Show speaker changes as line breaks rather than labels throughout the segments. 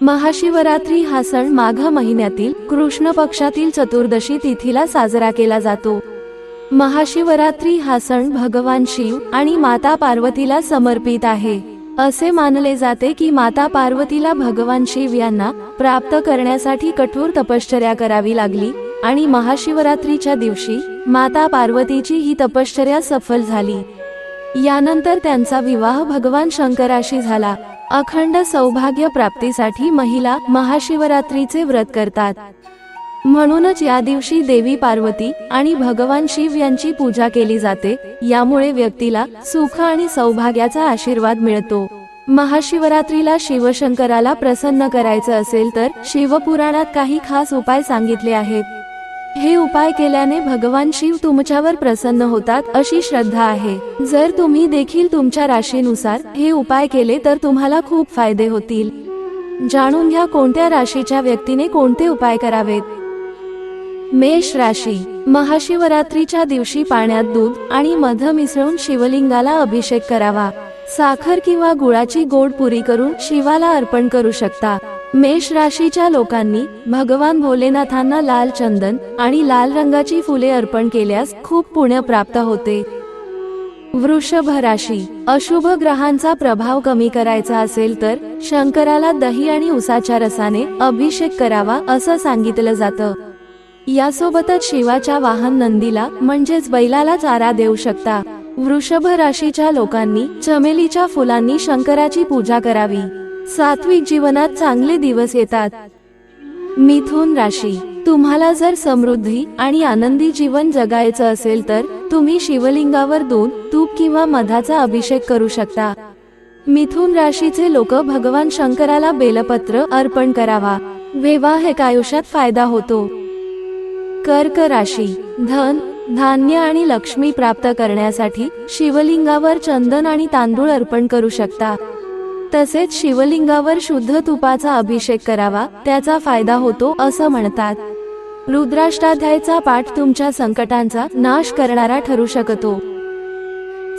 महाशिवरात्री हा सण माघ महिन्यातील कृष्ण पक्षातील चतुर्दशी तिथीला साजरा केला जातो। महाशिवरात्री हा सण भगवान शिव आणि माता पार्वतीला समर्पित आहे। असे मानले जाते की माता पार्वतीला भगवान शिव यांना प्राप्त करण्यासाठी कठोर तपश्चर्या करावी लागली आणि महाशिवरात्रीच्या दिवशी माता पार्वतीची ही तपश्चर्या सफल झाली। यानंतर त्यांचा विवाह भगवान शंकराशी झाला। अखंड सौभाग्य प्राप्तीसाठी महिला महाशिवरात्रीचे व्रत करतात। म्हणूनच या दिवशी देवी पार्वती आणि भगवान शिव यांची पूजा केली जाते। यामुळे व्यक्तीला सुख आणि सौभाग्याचा आशीर्वाद मिळतो। महाशिवरात्रीला शिवशंकराला प्रसन्न करायचं असेल तर शिवपुराणात काही खास उपाय सांगितले आहेत। हे उपाय केल्याने भगवान शिव तुमच्यावर प्रसन्न होतात अशी श्रद्धा आहे। जर तुम्ही देखील तुमच्या राशीनुसार हे उपाय केले तर तुम्हाला खूप फायदे होतील। जाणून घ्या कोणत्या राशीच्या व्यक्तीने कोणते उपाय करावेत। मेष राशी। महाशिवरात्रीच्या दिवशी पाण्यात दूध आणि मध मिसळून शिवलिंगाला अभिषेक करावा। साखर किंवा गुळाची गोड पुरी करून शिवाला अर्पण करू शकता। मेष राशीच्या लोकांनी भगवान भोलेनाथांना लाल चंदन आणि लाल रंगाची फुले अर्पण केल्यास खूप पुण्य प्राप्त होते। वृषभ राशी। अशुभ ग्रहांचा प्रभाव कमी करायचा असेल तर शंकराला दही आणि उसाच्या रसाने अभिषेक करावा असं सांगितलं जातं। यासोबतच शिवाच्या वाहन नंदीला म्हणजेच बैलाला चारा देऊ शकता। वृषभ राशीच्या लोकांनी चमेलीच्या फुलांनी शंकराची पूजा करावी। सात्विक जीवनात चांगले दिवस येतात। मिथुन राशी। तुम्हाला जर समृद्धी आणि आनंदी जीवन जगायचं असेल तर तुम्ही शिवलिंगावर दूध, तूप किंवा मधाचा अभिषेक करू शकता। मिथुन राशीचे लोक भगवान शंकराला बेलपत्र अर्पण करावा। वैवाहिक आयुष्यात फायदा होतो। कर्क राशी। धन, धान्य आणि लक्ष्मी प्राप्त करण्यासाठी शिवलिंगावर चंदन आणि तांदूळ अर्पण करू शकता। तसेच शिवलिंगावर शुद्ध तुपाचा अभिषेक करावा, त्याचा फायदा होतो असं म्हणतात। रुद्राष्टाध्यायचा पाठ तुमच्या संकटांचा नाश करणारा ठरू शकतो।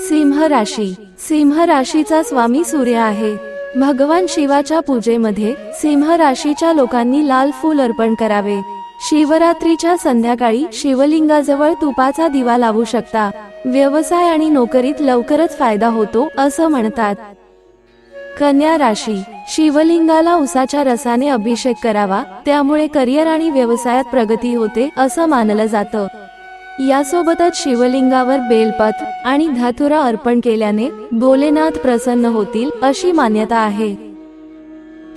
सिंह राशी। सिंह राशीचा स्वामी सूर्य आहे। भगवान शिवाच्या पूजेमध्ये सिंह राशीच्या लोकांनी लाल फूल अर्पण करावे। शिवरात्रीच्या संध्याकाळी शिवलिंगाजवळ तुपाचा दिवा लावू शकता। व्यवसाय आणि नोकरीत लवकरच फायदा होतो असं म्हणतात। कन्या राशी। शिवलिंगाला उसाच्या रसाने अभिषेक करावा, त्यामुळे करिअर आणि व्यवसायात प्रगती होते असं मानलं जातं। यासोबतच शिवलिंगावर बेलपत्र आणि धतुरा अर्पण केल्याने भोलेनाथ प्रसन्न होतील अशी मान्यता आहे।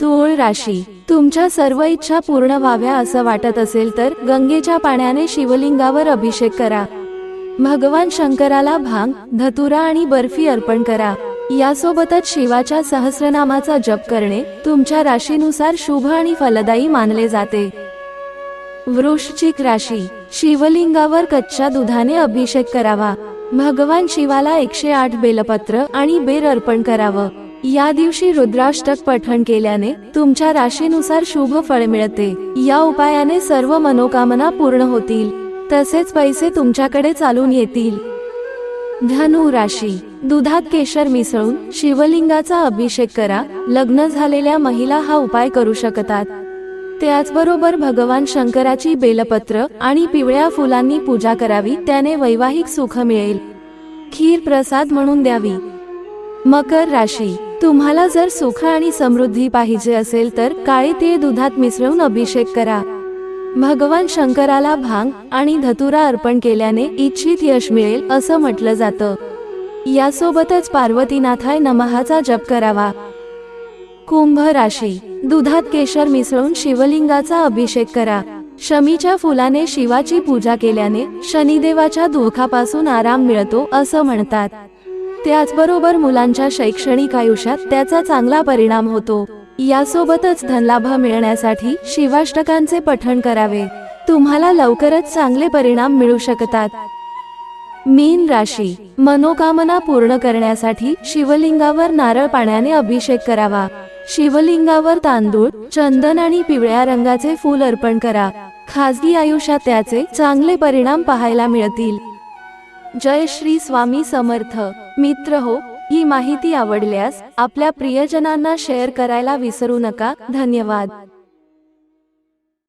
तुळ राशी। तुमच्या सर्व इच्छा पूर्ण व्हाव्या असं वाटत असेल तर गंगेच्या पाण्याने शिवलिंगावर अभिषेक करा। भगवान शंकराला भांग, धतुरा आणि बर्फी अर्पण करा। यासोबतच शिवाच्या सहस्रनामाचा जप करणे तुमच्या राशीनुसार शुभ आणि फलदायी मानले जाते। वृश्चिक राशी। शिवलिंगावर कच्च्या दुधाने अभिषेक करावा। भगवान शिवाला 108 बेलपत्र आणि बेर अर्पण करावं। या दिवशी रुद्राष्टक पठण केल्याने तुमच्या राशीनुसार शुभ फळ मिळते। या उपायाने सर्व मनोकामना पूर्ण होतील, तसेच पैसे तुमच्याकडे चालून येतील। धनु राशी। दुधात केशर मिसळून शिवलिंगाचा अभिषेक करा। लग्न झालेल्या महिला हा उपाय करू शकतात। त्याचबरोबर भगवान शंकराची बेलपत्र आणि पिवळ्या फुलांनी पूजा करावी, त्याने वैवाहिक सुख मिळेल। खीर प्रसाद म्हणून द्यावी। मकर राशी। तुम्हाला जर सुख आणि समृद्धी पाहिजे असेल तर काळे तीळ दुधात मिसळून अभिषेक करा। भगवान शंकराला भांग आणि धतुरा अर्पण केल्याने इच्छित यश मिळेल असं म्हटलं जातं। यासोबतच पार्वतीनाथाय नमःचा जप करावा। कुंभ राशी। दुधात केशर मिसळून शिवलिंगाचा अभिषेक करा। शमीच्या फुलाने शिवाची पूजा केल्याने शनिदेवाच्या दुःखापासून आराम मिळतो असं म्हणतात। त्याचबरोबर मुलांच्या शैक्षणिक आयुष्यात त्याचा चांगला परिणाम होतो। यासोबतच धनलाभ मिळण्यासाठी शिवाष्टकांचे पठण करावे। तुम्हाला लवकरच चांगले परिणाम मिळू शकतात। मीन राशी। मनोकामना पूर्ण करण्यासाठी शिवलिंगावर नारळ पाण्याने अभिषेक करावा। शिवलिंगावर तांदूळ, चंदन आणि पिवळ्या रंगाचे फूल अर्पण करा। खाजगी आयुष्यात त्याचे चांगले परिणाम पाहायला मिळतील। जय श्री स्वामी समर्थ। मित्र हो, ही माहिती आवडल्यास आपल्या प्रियजनांना शेअर करायला विसरू नका. धन्यवाद.